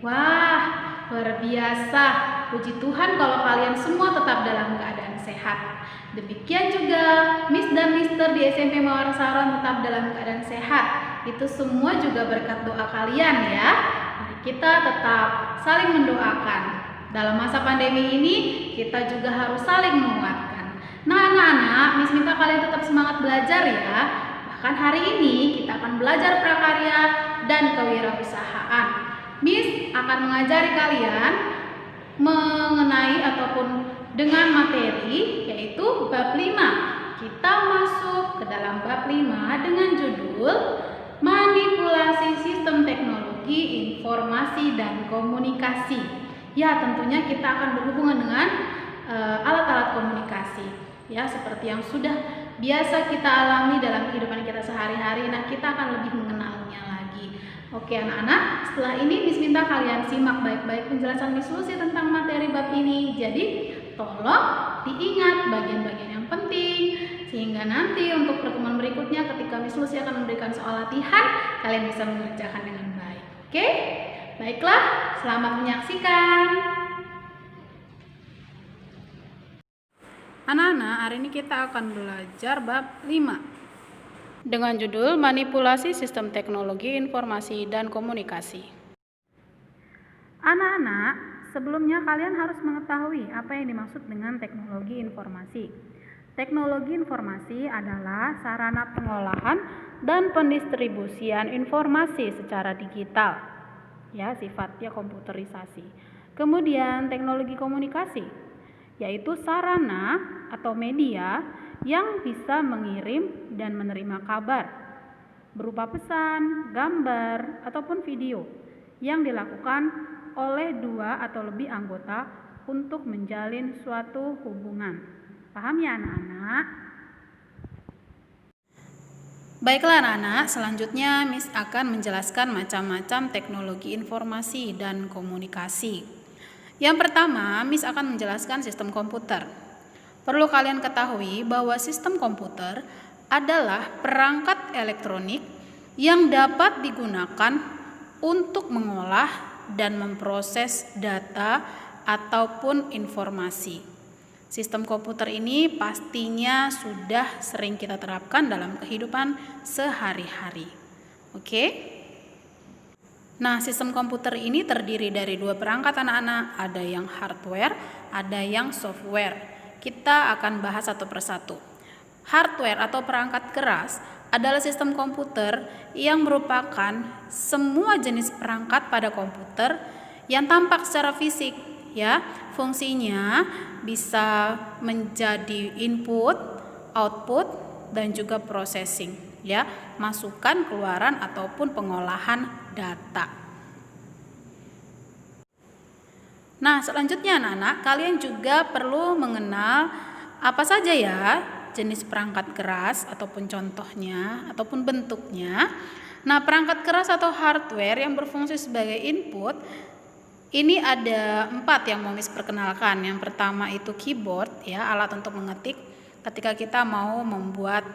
Wah, luar biasa. Puji Tuhan kalau kalian semua tetap dalam keadaan sehat. Demikian juga Miss dan Mister di SMP Mawar Saron tetap dalam keadaan sehat. Itu semua juga berkat doa kalian ya. Mari kita tetap saling mendoakan. Dalam masa pandemi ini kita juga harus saling menguatkan. Nah anak-anak, Miss minta kalian tetap semangat belajar ya. Bahkan hari ini kita akan belajar prakarya dan kewirausahaan. Miss akan mengajari kalian mengenai ataupun dengan materi yaitu bab 5. Kita masuk ke dalam bab 5 dengan judul Manipulasi Sistem Teknologi Informasi dan Komunikasi. Ya, tentunya kita akan berhubungan dengan alat-alat komunikasi. Ya, seperti yang sudah biasa kita alami dalam kehidupan kita sehari-hari. Nah, kita akan lebih mengenalnya lagi. Oke anak-anak, setelah ini Miss minta kalian simak baik-baik penjelasan Miss Lucy tentang materi bab ini. Jadi tolong diingat bagian-bagian yang penting, sehingga nanti untuk pertemuan berikutnya ketika Miss Lucy akan memberikan soal latihan, kalian bisa mengerjakan dengan baik. Oke? Baiklah, selamat menyaksikan. Anak-anak, hari ini kita akan belajar bab 5 dengan judul Manipulasi Sistem Teknologi Informasi dan Komunikasi. Anak-anak, sebelumnya kalian harus mengetahui apa yang dimaksud dengan teknologi informasi. Teknologi informasi adalah sarana pengolahan dan pendistribusian informasi secara digital. Ya, sifatnya komputerisasi. Kemudian teknologi komunikasi, yaitu sarana atau media yang bisa mengirim dan menerima kabar berupa pesan, gambar, ataupun video yang dilakukan oleh 2 atau lebih anggota untuk menjalin suatu hubungan. Paham ya anak-anak? Baiklah anak-anak, selanjutnya Miss akan menjelaskan macam-macam teknologi informasi dan komunikasi. Yang pertama, Miss akan menjelaskan sistem komputer. Perlu kalian ketahui bahwa sistem komputer adalah perangkat elektronik yang dapat digunakan untuk mengolah dan memproses data ataupun informasi. Sistem komputer ini pastinya sudah sering kita terapkan dalam kehidupan sehari-hari. Oke? Nah, sistem komputer ini terdiri dari 2 perangkat anak-anak, ada yang hardware, ada yang software. Kita akan bahas satu persatu. Hardware atau perangkat keras adalah sistem komputer yang merupakan semua jenis perangkat pada komputer yang tampak secara fisik, ya. Fungsinya bisa menjadi input, output, dan juga processing, ya, masukan, keluaran ataupun pengolahan data. Nah, selanjutnya anak-anak, kalian juga perlu mengenal apa saja ya jenis perangkat keras ataupun contohnya ataupun bentuknya. Nah, perangkat keras atau hardware yang berfungsi sebagai input ini ada 4 yang mau Miss perkenalkan. Yang pertama itu keyboard, ya, alat untuk mengetik. Ketika kita mau membuat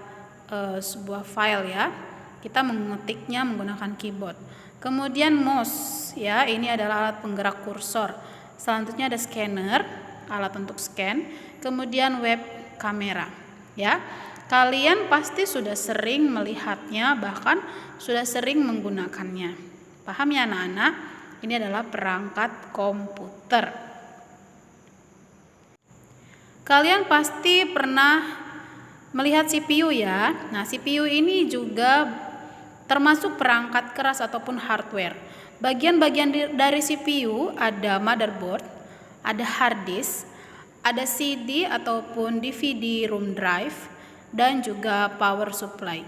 sebuah file, ya, kita mengetiknya menggunakan keyboard. Kemudian mouse, ya, ini adalah alat penggerak kursor. Selanjutnya ada scanner, alat untuk scan. Kemudian web kamera, ya. Kalian pasti sudah sering melihatnya, bahkan sudah sering menggunakannya. Paham ya anak-anak? Ini adalah perangkat komputer. Kalian pasti pernah melihat CPU ya. Nah, CPU ini juga termasuk perangkat keras ataupun hardware. Bagian-bagian dari CPU ada motherboard, ada hard disk, ada CD ataupun DVD room drive, dan juga power supply.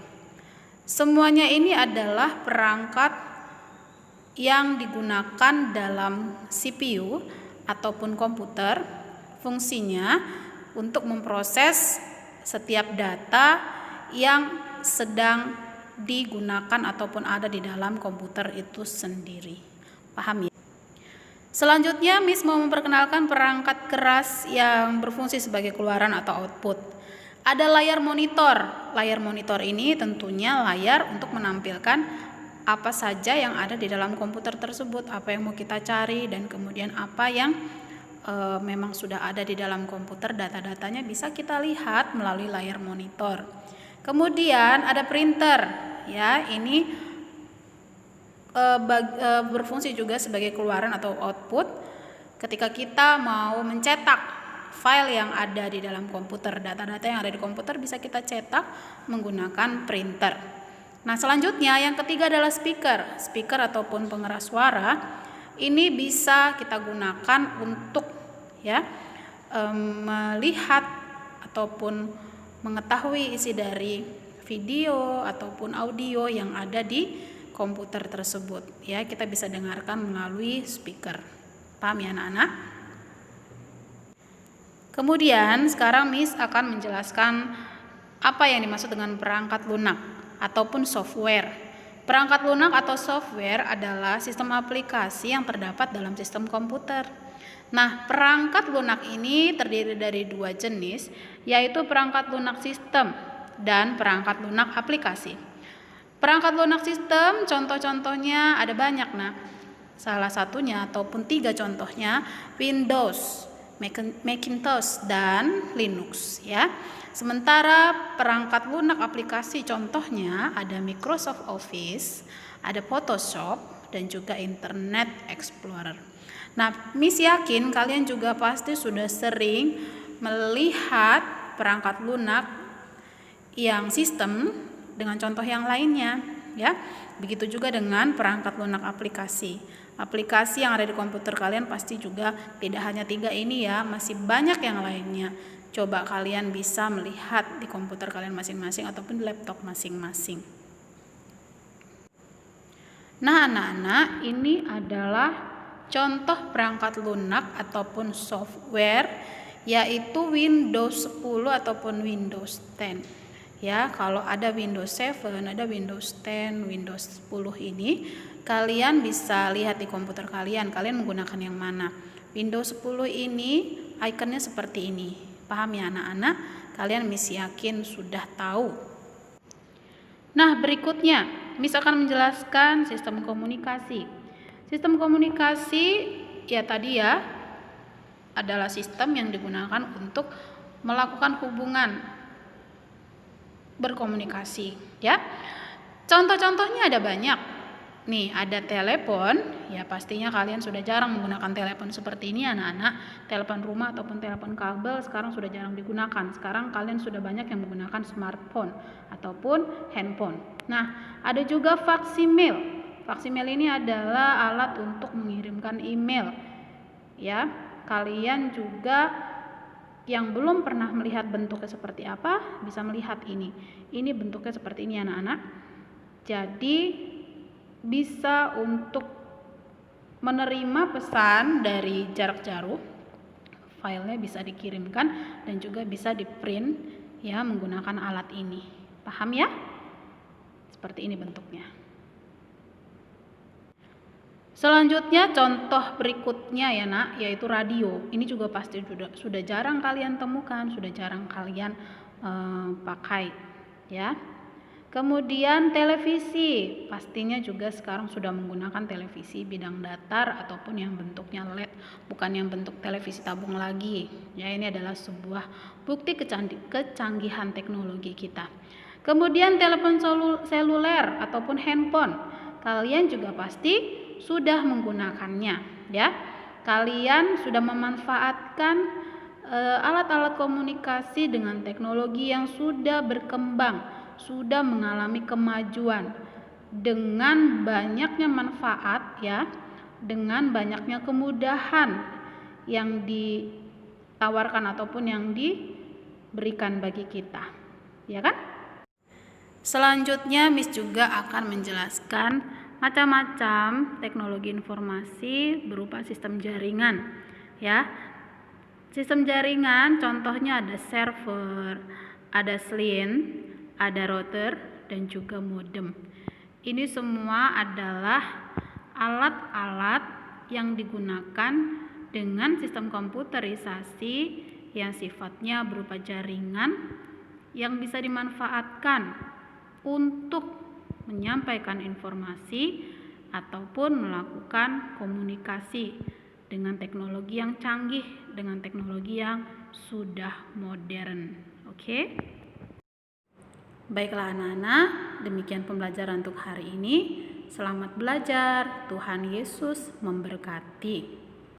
Semuanya ini adalah perangkat yang digunakan dalam CPU ataupun komputer. Fungsinya untuk memproses setiap data yang sedang digunakan ataupun ada di dalam komputer itu sendiri. Paham ya? Selanjutnya Miss mau memperkenalkan perangkat keras yang berfungsi sebagai keluaran atau output. Ada layar monitor. Layar monitor ini tentunya layar untuk menampilkan apa saja yang ada di dalam komputer tersebut, apa yang mau kita cari, dan kemudian apa yang memang sudah ada di dalam komputer, data-datanya bisa kita lihat melalui layar monitor. Kemudian ada printer, ya, ini berfungsi juga sebagai keluaran atau output ketika kita mau mencetak file yang ada di dalam komputer. Data-data yang ada di komputer bisa kita cetak menggunakan printer. Nah, selanjutnya yang ketiga adalah speaker. Speaker ataupun pengeras suara ini bisa kita gunakan untuk melihat ataupun mengetahui isi dari video ataupun audio yang ada di komputer tersebut, ya. Kita bisa dengarkan melalui speaker. Paham ya anak-anak? Kemudian sekarang Miss akan menjelaskan apa yang dimaksud dengan perangkat lunak ataupun software. Perangkat lunak atau software adalah sistem aplikasi yang terdapat dalam sistem komputer. Nah, perangkat lunak ini terdiri dari dua jenis, yaitu perangkat lunak sistem dan perangkat lunak aplikasi. Perangkat lunak sistem contoh-contohnya ada banyak. Nah, salah satunya ataupun 3 contohnya Windows, Macintosh, dan Linux, ya. Sementara perangkat lunak aplikasi contohnya ada Microsoft Office, ada Photoshop, dan juga Internet Explorer. Nah, Miss yakin kalian juga pasti sudah sering melihat perangkat lunak yang sistem dengan contoh yang lainnya, ya. Begitu juga dengan perangkat lunak aplikasi. Aplikasi yang ada di komputer kalian pasti juga tidak hanya 3 ini, ya, masih banyak yang lainnya. Coba kalian bisa melihat di komputer kalian masing-masing ataupun di laptop masing-masing. Nah, anak-anak, ini adalah contoh perangkat lunak ataupun software, yaitu Windows 10 ataupun Windows 10. Ya, kalau ada Windows 7, ada Windows 10, Windows 10 ini kalian bisa lihat di komputer kalian menggunakan yang mana. Windows 10 ini ikonnya seperti ini. Paham ya anak-anak? Kalian Miss yakin sudah tahu. Nah, berikutnya Miss akan menjelaskan sistem komunikasi. Sistem komunikasi adalah sistem yang digunakan untuk melakukan hubungan berkomunikasi, ya. Contoh-contohnya ada banyak. Nih, ada telepon, ya pastinya kalian sudah jarang menggunakan telepon seperti ini anak-anak. Telepon rumah ataupun telepon kabel sekarang sudah jarang digunakan. Sekarang kalian sudah banyak yang menggunakan smartphone ataupun handphone. Nah, ada juga faksimil. Faksimil ini adalah alat untuk mengirimkan email, ya. Kalian juga yang belum pernah melihat bentuknya seperti apa bisa melihat ini. Ini bentuknya seperti ini anak-anak. Jadi bisa untuk menerima pesan dari jarak jauh, filenya bisa dikirimkan dan juga bisa di print, ya, menggunakan alat ini. Paham ya? Seperti ini bentuknya. Selanjutnya contoh berikutnya ya nak, yaitu radio. Ini juga pasti sudah jarang kalian temukan, sudah jarang kalian pakai, ya. Kemudian televisi, pastinya juga sekarang sudah menggunakan televisi bidang datar ataupun yang bentuknya LED, bukan yang bentuk televisi tabung lagi. Ya, ini adalah sebuah bukti kecanggihan teknologi kita. Kemudian telepon seluler ataupun handphone, kalian juga pasti sudah menggunakannya, ya. Kalian sudah memanfaatkan alat-alat komunikasi dengan teknologi yang sudah berkembang, sudah mengalami kemajuan dengan banyaknya manfaat, ya, dengan banyaknya kemudahan yang ditawarkan ataupun yang diberikan bagi kita, ya kan? Selanjutnya Miss juga akan menjelaskan macam-macam teknologi informasi berupa sistem jaringan, ya. Sistem jaringan contohnya ada server, ada SLIN, ada router, dan juga modem. Ini semua adalah alat-alat yang digunakan dengan sistem komputerisasi yang sifatnya berupa jaringan yang bisa dimanfaatkan untuk menyampaikan informasi ataupun melakukan komunikasi dengan teknologi yang canggih, dengan teknologi yang sudah modern. Oke? Baiklah anak-anak, demikian pembelajaran untuk hari ini. Selamat belajar, Tuhan Yesus memberkati.